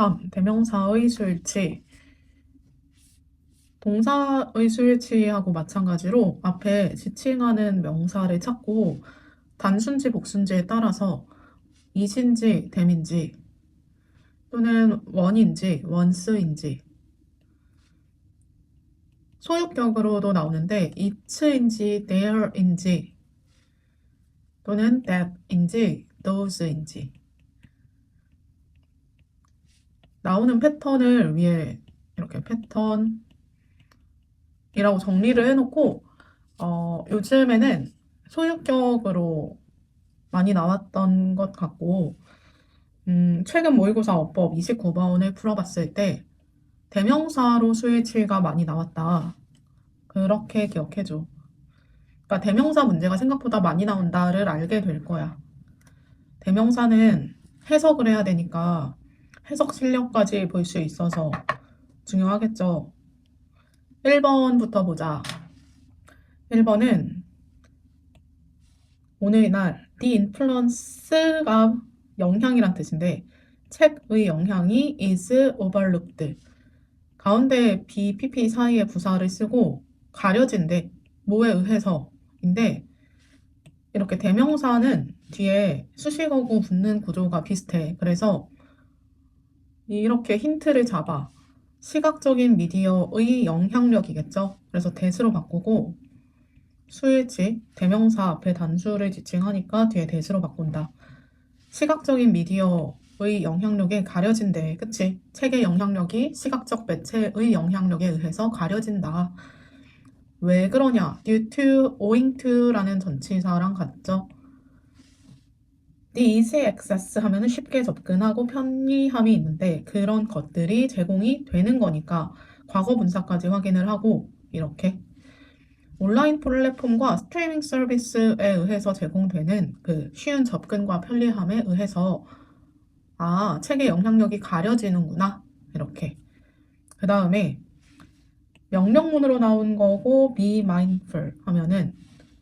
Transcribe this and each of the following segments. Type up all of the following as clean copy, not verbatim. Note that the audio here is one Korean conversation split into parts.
3. 대명사의 수일치. 동사의 수일치하고 마찬가지로 앞에 지칭하는 명사를 찾고 단순지, 복순지에 따라서 이신지, 댐인지 또는 원인지, 원스인지 소유격으로도 나오는데 it인지, there인지 또는 that인지, those인지 나오는 패턴을 위해 이렇게 패턴이라고 정리를 해놓고 요즘에는 소유격으로 많이 나왔던 것 같고 최근 모의고사 어법 29번을 풀어봤을 때 대명사로 수일치가 많이 나왔다. 그렇게 기억해줘. 그러니까 대명사 문제가 생각보다 많이 나온다를 알게 될 거야. 대명사는 해석을 해야 되니까 해석 실력까지 볼 수 있어서 중요하겠죠. 1번부터 보자. 1번은 오늘날 the influence가 영향이란 뜻인데 책의 영향이 is overlooked. 가운데 B, PP 사이에 부사를 쓰고 가려진데 뭐에 의해서인데 이렇게 대명사는 뒤에 수식어구 붙는 구조가 비슷해. 그래서 이렇게 힌트를 잡아. 시각적인 미디어의 영향력이겠죠. 그래서 대수로 바꾸고 수일치, 대명사 앞에 단수를 지칭하니까 뒤에 대수로 바꾼다. 시각적인 미디어의 영향력에 가려진대. 그치? 책의 영향력이 시각적 매체의 영향력에 의해서 가려진다. 왜 그러냐? due to, owing to라는 전치사랑 같죠? easy access 하면은 쉽게 접근하고 편리함이 있는데 그런 것들이 제공이 되는 거니까 과거 분사까지 확인을 하고 이렇게 온라인 플랫폼과 스트리밍 서비스에 의해서 제공되는 그 쉬운 접근과 편리함에 의해서 책의 영향력이 가려지는구나. 이렇게. 그 다음에 명령문으로 나온 거고 be mindful 하면은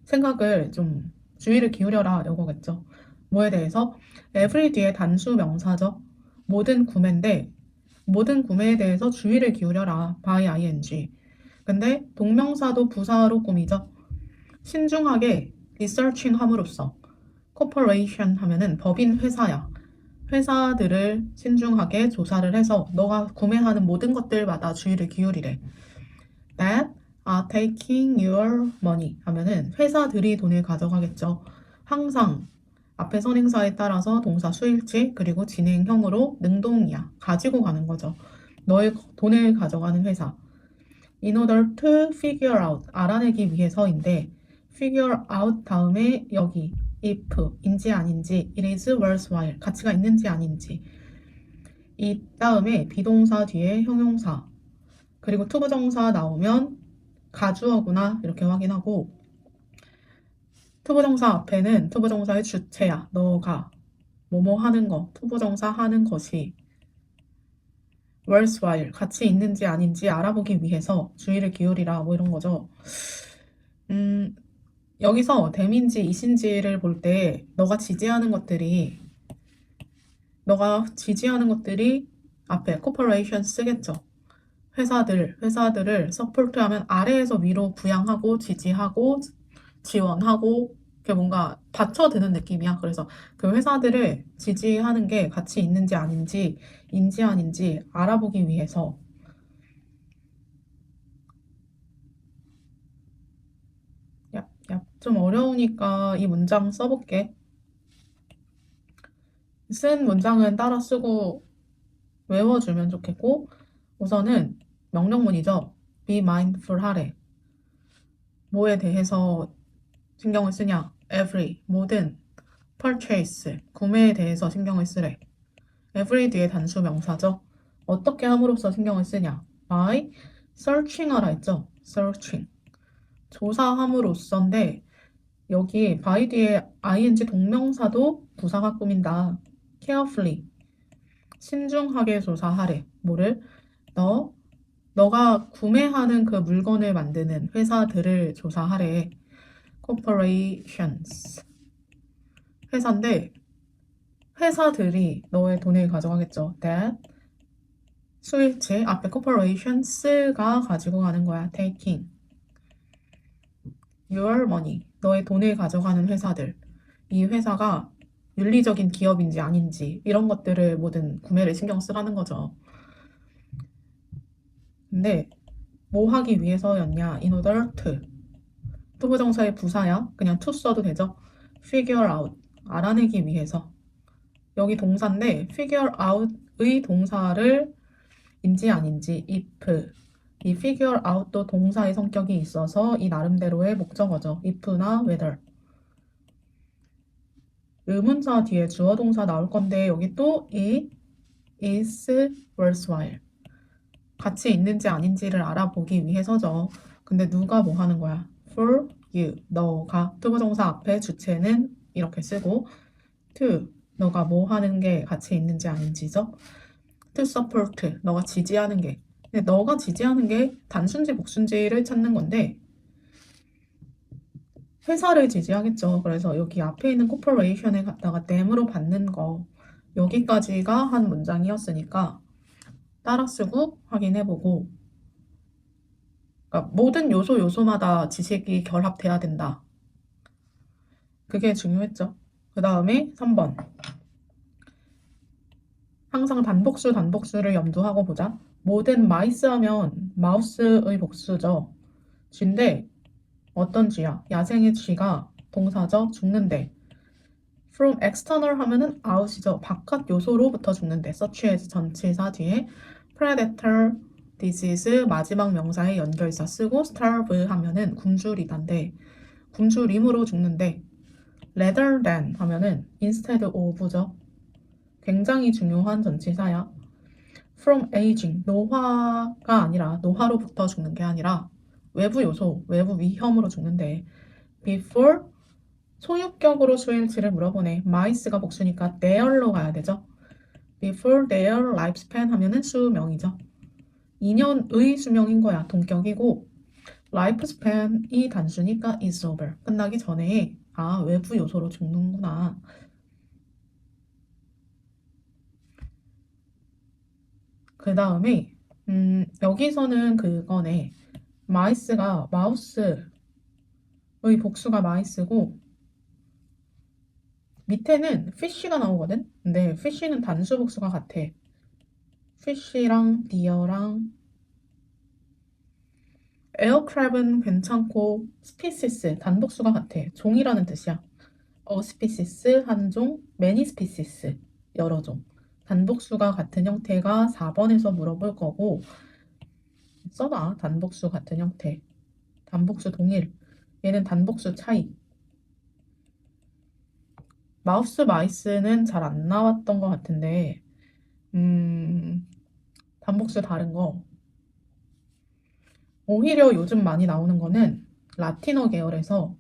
생각을 좀 주의를 기울여라 이거겠죠. 뭐에 대해서? every 뒤에 단수 명사죠. 모든 구매인데 모든 구매에 대해서 주의를 기울여라. by ing. 근데 동명사도 부사로 꾸미죠. 신중하게 researching 함으로써 corporation 하면은 법인 회사야. 회사들을 신중하게 조사를 해서 너가 구매하는 모든 것들마다 주의를 기울이래. That are taking your money 하면은 회사들이 돈을 가져가겠죠. 항상 앞에 선행사에 따라서 동사 수일치 그리고 진행형으로 능동이야. 가지고 가는 거죠. 너의 돈을 가져가는 회사. In order to figure out 알아내기 위해서인데 figure out 다음에 여기 if인지 아닌지 it is worthwhile 가치가 있는지 아닌지 이 다음에 비동사 뒤에 형용사 그리고 투부정사 나오면 가주어구나 이렇게 확인하고 투부정사 앞에는 투부정사의 주체야. 너가 뭐뭐 하는 거 투부정사 하는 것이 worthwhile 가치 있는지 아닌지 알아보기 위해서 주의를 기울이라 뭐 이런 거죠. 여기서 댐인지 이신지를 볼 때 너가 지지하는 것들이 앞에 corporation 쓰겠죠. 회사들을 서포트하면 아래에서 위로 부양하고 지지하고 지원하고 그게 뭔가 받쳐드는 느낌이야. 그래서 그 회사들을 지지하는 게 가치 있는지 아닌지 인지 아닌지 알아보기 위해서 좀 어려우니까 이 문장 써볼게. 쓴 문장은 따라 쓰고 외워주면 좋겠고 우선은 명령문이죠. be mindful 하래. 뭐에 대해서 신경을 쓰냐? every, 모든, purchase, 구매에 대해서 신경을 쓰래. every 뒤에 단수 명사죠. 어떻게 함으로써 신경을 쓰냐? by searching 하라 했죠. searching. 조사함으로써인데 여기 by 뒤에 ing 동명사도 부사가 꾸민다. carefully. 신중하게 조사하래. 뭐를? 너가 구매하는 그 물건을 만드는 회사들을 조사하래. corporations. 회사인데 회사들이 너의 돈을 가져가겠죠. That 수일치 앞에 corporations가 가지고 가는 거야. taking your money. 너의 돈을 가져가는 회사들. 이 회사가 윤리적인 기업인지 아닌지 이런 것들을 모든 구매를 신경 쓰라는 거죠. 근데 뭐 하기 위해서였냐? In order to. 투부정사의 부사야. 그냥 to 써도 되죠. figure out. 알아내기 위해서. 여기 동사인데 figure out의 동사를 인지 아닌지 if. 이 figure out도 동사의 성격이 있어서 이 나름대로의 목적어죠. if나 whether. 의문사 뒤에 주어 동사 나올 건데 여기 또 it is worthwhile. 가치 있는지 아닌지를 알아보기 위해서죠. 근데 누가 뭐 하는 거야? For you. 너가 투부정사 앞에 주체는 이렇게 쓰고 to. 너가 뭐 하는 게 가치 있는지 아닌지죠. to support. 너가 지지하는 게. 근데 너가 지지하는 게 단순지 복순지를 찾는 건데 회사를 지지하겠죠. 그래서 여기 앞에 있는 corporation에 갖다가 them으로 받는 거 여기까지가 한 문장이었으니까 따라 쓰고 확인해보고 그러니까 모든 요소마다 지식이 결합돼야 된다. 그게 중요했죠. 그 다음에 3번. 항상 단복수를 염두하고 보자. 모든 마이스 하면 마우스의 복수죠. 쥐인데 어떤 쥐야? 야생의 쥐가 동사죠. 죽는데. From external 하면은 out이죠. 바깥 요소로부터 죽는데. such as 전치사 뒤에 predator, disease 마지막 명사의 연결사 쓰고 starve 하면은 굶주리다인데 굶주림으로 죽는데 rather than 하면은 instead of죠. 굉장히 중요한 전치사야. From aging, 노화가 아니라 노화로부터 죽는 게 아니라 외부 요소, 외부 위험으로 죽는데 before 소유격으로 수일치를 물어보네. mice가 복수니까 their로 가야 되죠. before their lifespan 하면은 수명이죠. 2년의 수명인 거야. 동격이고 lifespan이 단수니까 is over. 끝나기 전에 외부 요소로 죽는구나. 그 다음에 여기서는 그거네. 마우스의 복수가 마이스고 밑에는 fish가 나오거든. 근데 fish는 단수 복수가 같아. fish랑 deer랑 aircraft은 괜찮고 species 단복수가 같아. 종이라는 뜻이야. species 한 종, many species 여러 종. 단복수가 같은 형태가 4번에서 물어볼 거고 써봐. 단복수 같은 형태. 단복수 동일. 얘는 단복수 차이. 마이스는 잘 안 나왔던 것 같은데 단복수 다른 거. 오히려 요즘 많이 나오는 거는 라틴어 계열에서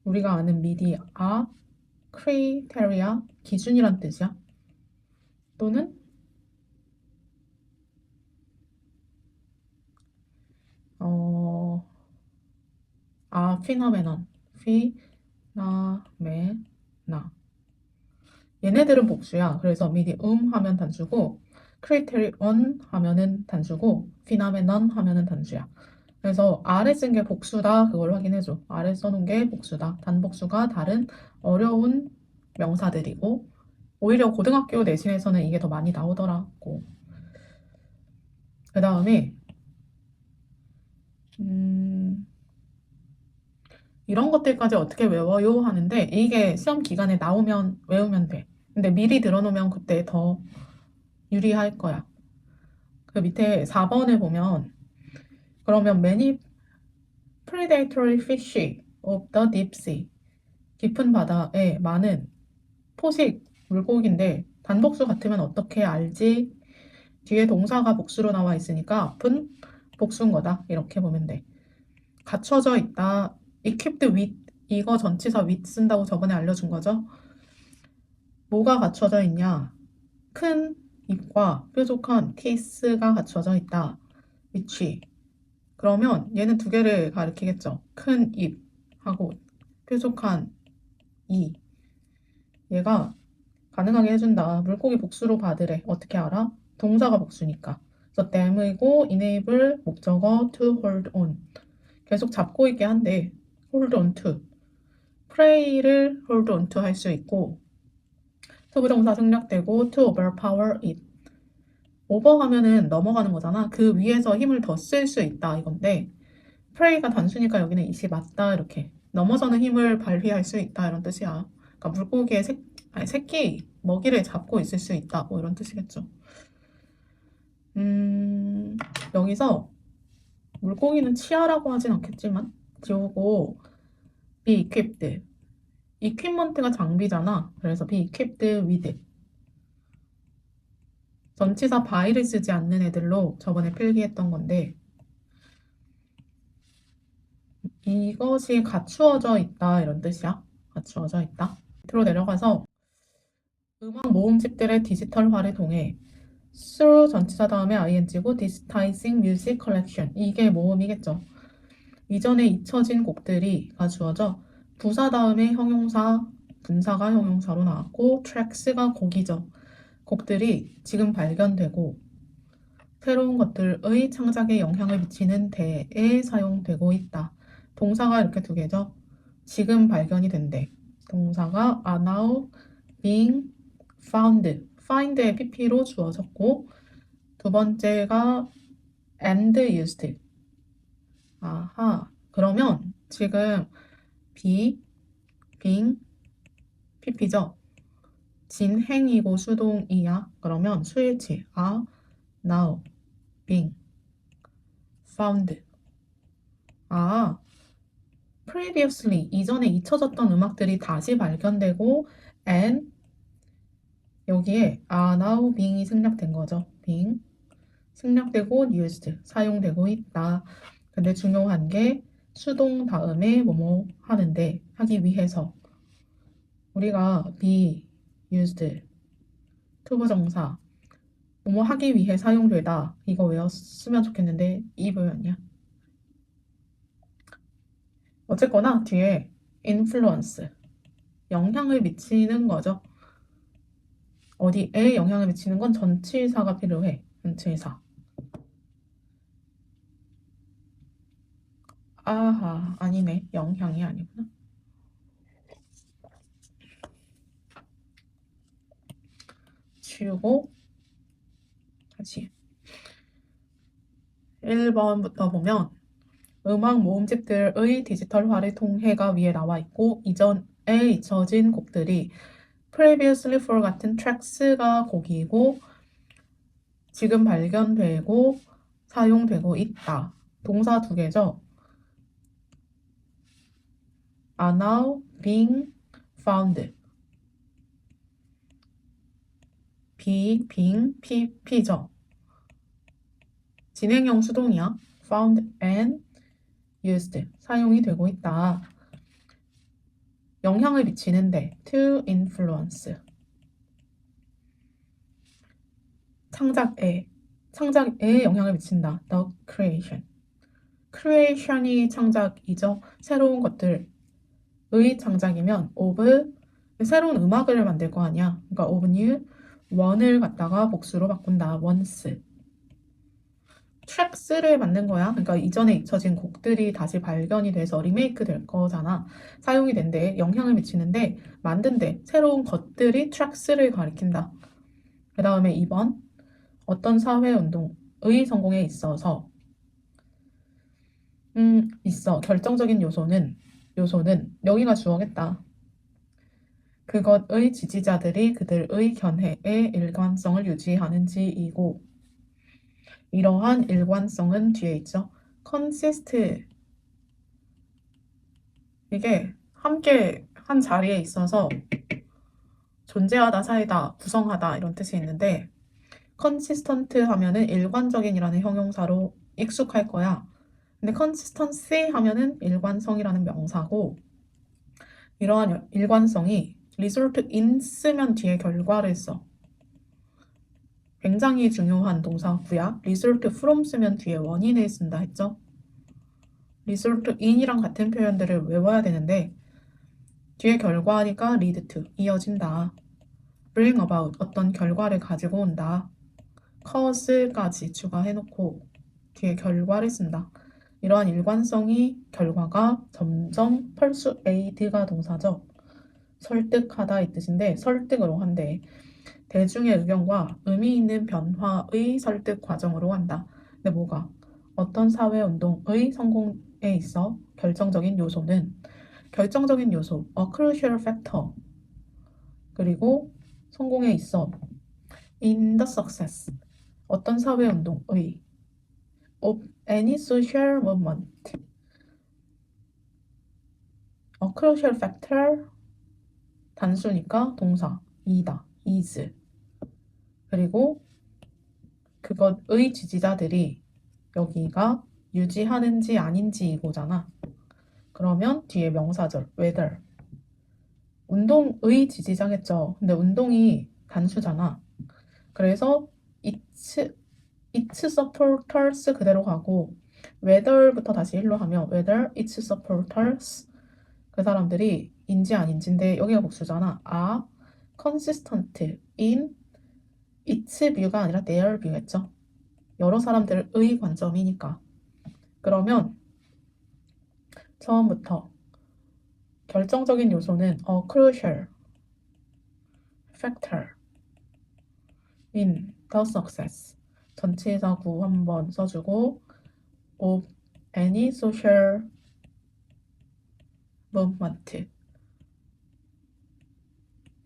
우리가 아는 미디아, 크리테리아, 기준이란 뜻이야. 또는 어, 피노메논, 피나메나. 얘네들은 복수야. 그래서 미디움 하면 단수고 크리테리온 하면은 단수고 피노메논 하면은 단수야. 그래서 아래 쓴 게 복수다. 그걸 확인해줘. 아래 써놓은 게 복수다. 단복수가 다른 어려운 명사들이고 오히려 고등학교 내신에서는 이게 더 많이 나오더라고. 그 다음에 이런 것들까지 어떻게 외워요? 하는데 이게 시험 기간에 나오면 외우면 돼. 근데 미리 들어놓으면 그때 더 유리할 거야. 그 밑에 4번을 보면 그러면 many predatory fish of the deep sea 깊은 바다에 많은 포식 물고기인데 단복수 같으면 어떻게 알지? 뒤에 동사가 복수로 나와 있으니까 앞은 복수인 거다. 이렇게 보면 돼. 갖춰져 있다. equipped with 이거 전치사 with 쓴다고 저번에 알려준 거죠. 뭐가 갖춰져 있냐? 큰 입과 뾰족한 teeth가 갖춰져 있다. which 그러면 얘는 두 개를 가리키겠죠. 큰 입하고 뾰족한 얘가 가능하게 해준다. 물고기 복수로 받으래. 어떻게 알아? 동사가 복수니까. 그래서 them이고 enable 목적어 to hold on. 계속 잡고 있게 한데 hold on to. pray를 hold on to 할 수 있고 to 부정사 생략되고 to overpower it. 오버하면은 넘어가는 거잖아. 그 위에서 힘을 더 쓸 수 있다 이건데 pray가 단수니까 여기는 it이 맞다 이렇게. 넘어서는 힘을 발휘할 수 있다 이런 뜻이야. 그러니까 물고기의 새끼 먹이를 잡고 있을 수 있다 뭐 이런 뜻이겠죠. 여기서 물고기는 치아라고 하진 않겠지만 지우고 be equipped. equipment가 장비잖아. 그래서 be equipped with. 전치사 by를 쓰지 않는 애들로 저번에 필기했던 건데 이것이 갖추어져 있다 이런 뜻이야. 갖추어져 있다. 밑으로 내려가서 음악 모음집들의 디지털화를 통해 through 전치사 다음에 ing고 digitizing music collection. 이게 모음이겠죠. 이전에 잊혀진 곡들이 가주어져 부사 다음에 형용사, 분사가 형용사로 나왔고 tracks가 곡이죠. 곡들이 지금 발견되고 새로운 것들의 창작에 영향을 미치는 데에 사용되고 있다. 동사가 이렇게 두 개죠. 지금 발견이 된대. 동사가 are now being found. find의 pp로 주어졌고 두 번째가 and used. 아하. 그러면 지금 be, being, pp죠. 진행이고 수동이야. 그러면 수일치 are now being found. 아, previously 이전에 잊혀졌던 음악들이 다시 발견되고 and 여기에 are now being이 생략된 거죠. being 생략되고 used 사용되고 있다. 근데 중요한 게 수동 다음에 뭐뭐 하는데 하기 위해서 우리가 be used 투부정사 뭐뭐 하기 위해 사용되다 이거 외웠으면 좋겠는데 이 표현이야. 어쨌거나 뒤에 influence 영향을 미치는 거죠. 어디에 영향을 미치는 건 전치사가 필요해. 전치사. 아하, 아니네. 영향이 아니구나. 지우고 다시 1번부터 보면 음악 모음집들의 디지털화를 통해가 위에 나와 있고 이전에 잊혀진 곡들이 previously for 같은 tracks가 곡이고 지금 발견되고 사용되고 있다. 동사 두 개죠. are now being found. being, pp죠. 진행형 수동이야. found and used. 사용이 되고 있다. 영향을 미치는데 to influence. 창작에 영향을 미친다. the creation. creation이 창작이죠. 새로운 것들의 창작이면 of 새로운 음악을 만들 거 아니야. 그러니까 of new one을 갖다가 복수로 바꾼다. once. tracks를 만든 거야. 그러니까 이전에 잊혀진 곡들이 다시 발견이 돼서 리메이크 될 거잖아. 사용이 된대. 영향을 미치는데 만든데 새로운 것들이 tracks를 가리킨다. 그 다음에 2번 어떤 사회운동의 성공에 있어서 있어. 결정적인 요소는 여기가 주어겠다. 그것의 지지자들이 그들의 견해의 일관성을 유지하는지이고 이러한 일관성은 뒤에 있죠. consist 이게 함께 한 자리에 있어서 존재하다, 살다, 구성하다 이런 뜻이 있는데 consistent 하면은 일관적인이라는 형용사로 익숙할 거야. 근데 consistency 하면은 일관성이라는 명사고 이러한 일관성이 result in 쓰면 뒤에 결과를 써. 굉장히 중요한 동사구야. result from 쓰면 뒤에 원인을 쓴다 했죠. result in이랑 같은 표현들을 외워야 되는데 뒤에 결과니까 lead to 이어진다. bring about 어떤 결과를 가지고 온다. cause까지 추가해놓고 뒤에 결과를 쓴다. 이러한 일관성이 결과가 점점 persuade가 동사죠. 설득하다 이 뜻인데 설득으로 한대. 대중의 의견과 의미 있는 변화의 설득 과정으로 한다. 근데 뭐가? 어떤 사회운동의 성공에 있어 결정적인 요소, a crucial factor. 그리고 성공에 있어 in the success, 어떤 사회운동의 of any social movement, a crucial factor, 단수니까 동사, 이다, is. 그리고 그것의 지지자들이 여기가 유지하는지 아닌지 이거잖아. 그러면 뒤에 명사절 whether, 운동의 지지자겠죠. 근데 운동이 단수잖아. 그래서 its supporters 그대로 가고 whether부터 다시 일로 하면 whether its supporters, 그 사람들이 인지 아닌지인데 여기가 복수잖아. are consistent in its view가 아니라 their view겠죠. 여러 사람들의 관점이니까. 그러면 처음부터 결정적인 요소는 a crucial factor in the success. 전치사 구 한번 써주고 of any social movement.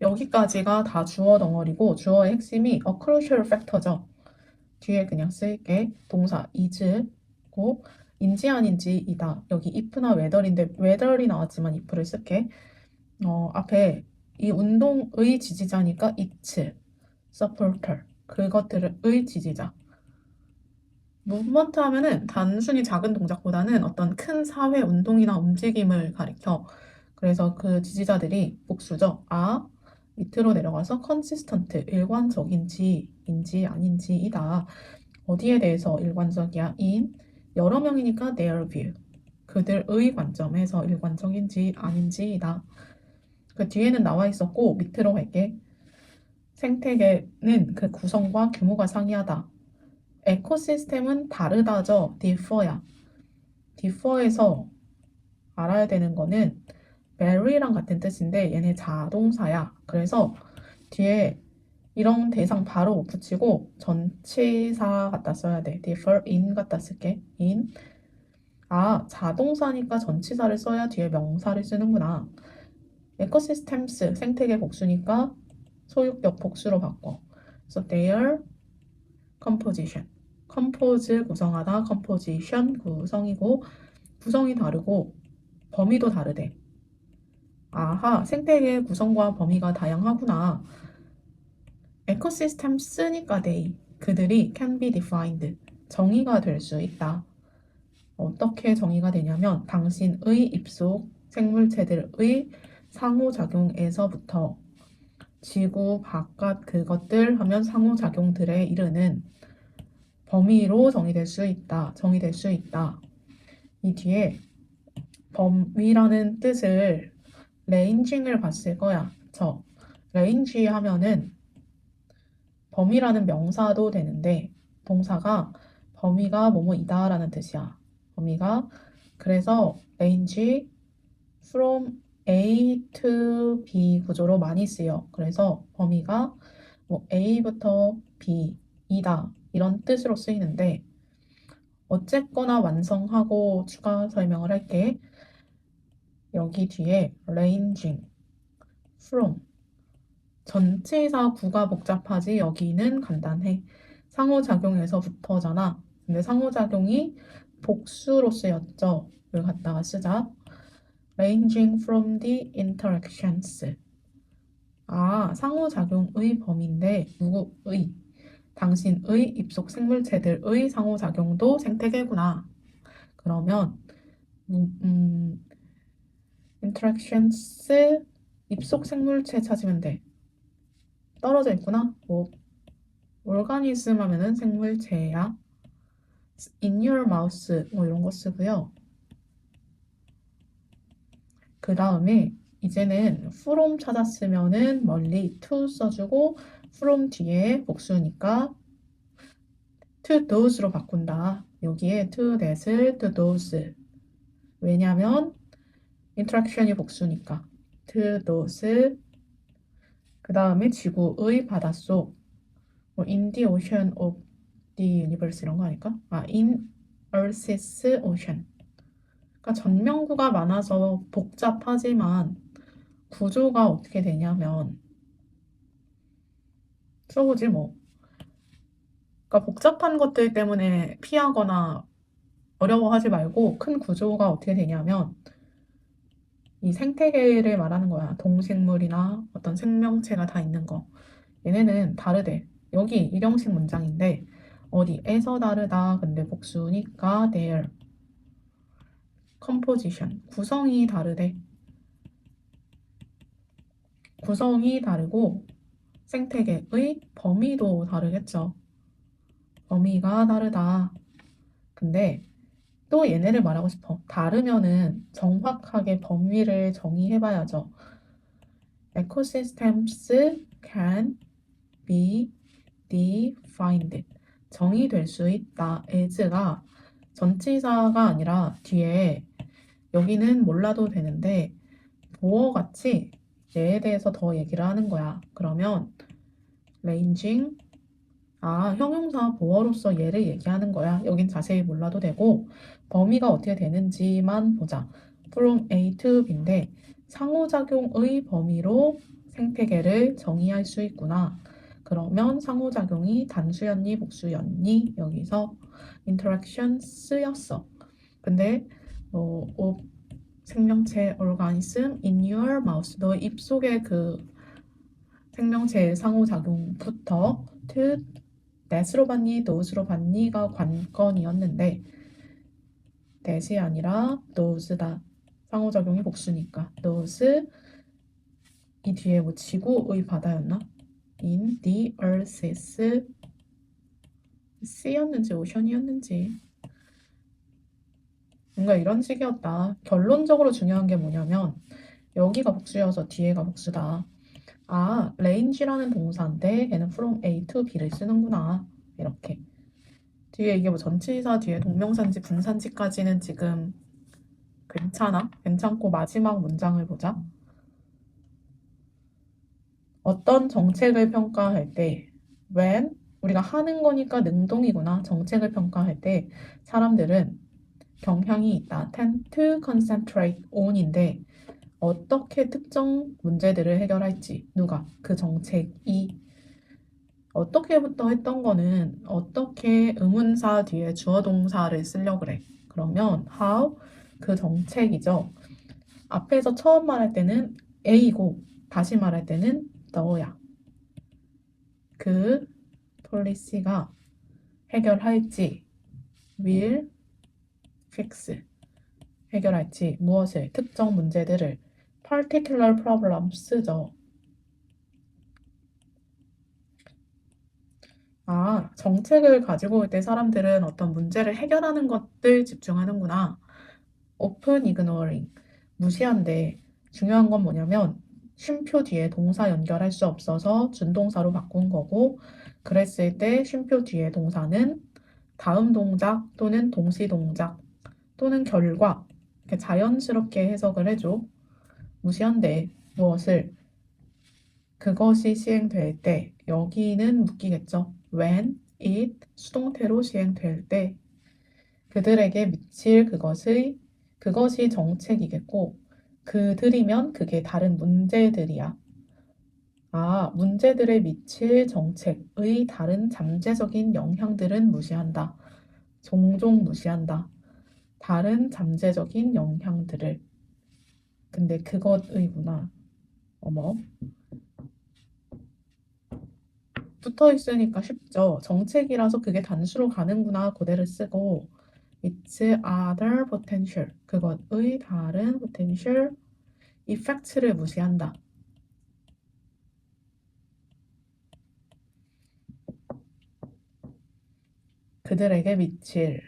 여기까지가 다 주어 덩어리고 주어의 핵심이 a crucial factor죠. 뒤에 그냥 쓸게. 동사 is고 인지 아닌지 이다. 여기 if나 whether인데 whether이 나왔지만 if를 쓸게. 앞에 이 운동의 지지자니까 its supporter, 그것들의 지지자. 무브먼트 하면은 단순히 작은 동작보다는 어떤 큰 사회 운동이나 움직임을 가리켜. 그래서 그 지지자들이 복수죠. 밑으로 내려가서 consistent, 일관적인지 아닌지이다. 어디에 대해서 일관적이야? in 여러 명이니까 their view, 그들의 관점에서 일관적인지 아닌지이다. 그 뒤에는 나와 있었고 밑으로 갈게. 생태계는 그 구성과 규모가 상이하다. 에코시스템은 다르다죠. differ야. differ에서 알아야 되는 거는 vary랑 같은 뜻인데 얘네 자동사야. 그래서 뒤에 이런 대상 바로 못 붙이고 전치사 갖다 써야 돼. differ in 갖다 쓸게. in. 자동사니까 전치사를 써야 뒤에 명사를 쓰는구나. 에코시스템스 생태계 복수니까 소유격 복수로 바꿔. 그래서 their composition. compose 구성하다, composition 구성이고 구성이 다르고 범위도 다르대. 생태계의 구성과 범위가 다양하구나. 에코시스템 쓰니까 they, 그들이 can be defined, 정의가 될 수 있다. 어떻게 정의가 되냐면 당신의 입속 생물체들의 상호작용에서부터 지구 바깥 그것들 하면 상호작용들에 이르는 범위로 정의될 수 있다. 이 뒤에 범위라는 뜻을 레인징을 봤을 거야. 레인지 하면은 범위라는 명사도 되는데 동사가 범위가 뭐뭐이다 라는 뜻이야. 범위가. 그래서 range from A to B 구조로 많이 쓰여. 그래서 범위가 뭐 A부터 B이다 이런 뜻으로 쓰이는데 어쨌거나 완성하고 추가 설명을 할게. 여기 뒤에 ranging from 전치사 구가 복잡하지 여기는 간단해. 상호작용에서부터잖아. 근데 상호작용이 복수로 쓰였죠. 이걸 갖다가 쓰자. ranging from the interactions. 상호작용의 범위인데 누구의? 당신의 입속 생물체들의 상호작용도 생태계구나. 그러면 interactions 입속 생물체 찾으면 돼. 떨어져 있구나. organism 하면은 생물체야. in your mouth 이런 거 쓰고요. 그 다음에 이제는 from 찾았으면은 멀리 to 써주고 from 뒤에 복수니까 to those로 바꾼다. 여기에 to that을 to those. 왜냐면 인터랙션이 복수니까. to those. 그 다음에 지구의 바닷속. 뭐 in the ocean of the universe 이런 거 아닐까? in Earth's ocean. 그러니까 전명구가 많아서 복잡하지만 구조가 어떻게 되냐면 써보지 뭐. 그러니까 복잡한 것들 때문에 피하거나 어려워하지 말고 큰 구조가 어떻게 되냐면 이 생태계를 말하는 거야. 동식물이나 어떤 생명체가 다 있는 거. 얘네는 다르대. 여기 일형식 문장인데 어디에서 다르다. 근데 복수니까 their composition. 구성이 다르대. 구성이 다르고 생태계의 범위도 다르겠죠. 범위가 다르다. 근데 또 얘네를 말하고 싶어. 다르면은 정확하게 범위를 정의해봐야죠. Ecosystems can be defined. 정의될 수 있다. as가 전치사가 아니라 뒤에 여기는 몰라도 되는데 보어같이 얘에 대해서 더 얘기를 하는 거야. 그러면 ranging 형용사 보어로서 얘를 얘기하는 거야. 여긴 자세히 몰라도 되고 범위가 어떻게 되는지만 보자. from A to B인데 상호작용의 범위로 생태계를 정의할 수 있구나. 그러면 상호작용이 단수였니 복수였니 여기서 interaction 쓰였어. 근데 생명체 organism in your mouth 너 입속의 그 생명체의 상호작용부터 to that으로 봤니 those로 봤니가 관건이었는데 that이 아니라 those다. 상호작용이 복수니까 those 이 뒤에 뭐 지구의 바다였나? in the earth's sea였는지 ocean이었는지 뭔가 이런 식이었다. 결론적으로 중요한 게 뭐냐면 여기가 복수여서 뒤에가 복수다. range라는 동사인데 얘는 from A to B를 쓰는구나. 이렇게. 뒤에 이게 뭐 전치사 뒤에 동명사인지 분사인지까지는 지금 괜찮아? 괜찮고 마지막 문장을 보자. 어떤 정책을 평가할 때 when 우리가 하는 거니까 능동이구나. 정책을 평가할 때 사람들은 경향이 있다. tend to concentrate on인데 어떻게 특정 문제들을 해결할지 누가 그 정책이 어떻게부터 했던 거는 어떻게 의문사 뒤에 주어 동사를 쓰려고 그래. 그러면 how 그 정책이죠. 앞에서 처음 말할 때는 A고 다시 말할 때는 너야. 그 policy가 해결할지 will fix 해결할지 무엇을 특정 문제들을 particular problems죠. 정책을 가지고 올 때 사람들은 어떤 문제를 해결하는 것들 집중하는구나. open ignoring 무시한데 중요한 건 뭐냐면 쉼표 뒤에 동사 연결할 수 없어서 준동사로 바꾼 거고 그랬을 때 쉼표 뒤에 동사는 다음 동작 또는 동시 동작 또는 결과 이렇게 자연스럽게 해석을 해줘. 무시한데 무엇을 그것이 시행될 때 여기는 묶이겠죠. when it 수동태로 시행될 때 그들에게 미칠 그것이 정책이겠고 그들이면 그게 다른 문제들이야. 문제들에 미칠 정책의 다른 잠재적인 영향들은 무시한다. 종종 무시한다. 다른 잠재적인 영향들을. 근데 그것의구나. 어머. 붙어 있으니까 쉽죠. 정책이라서 그게 단수로 가는구나. 그대로 쓰고 its other potential. 그것의 다른 potential effects를 무시한다. 그들에게 미칠.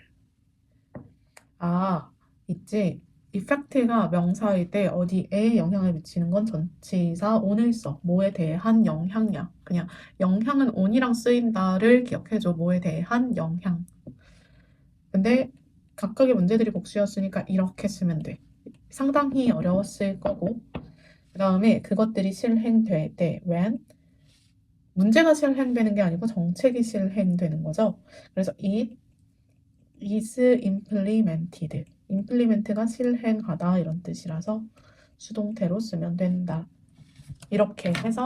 있지. effect가 명사일 때 어디에 영향을 미치는 건 전치사 on을 써. 뭐에 대한 영향이야. 그냥 영향은 on이랑 쓰인다를 기억해줘. 뭐에 대한 영향. 근데 각각의 문제들이 복수였으니까 이렇게 쓰면 돼. 상당히 어려웠을 거고. 그 다음에 그것들이 실행될 때 when 문제가 실행되는 게 아니고 정책이 실행되는 거죠. 그래서 it is implemented. implement가 실행하다 이런 뜻이라서 수동태로 쓰면 된다. 이렇게 해서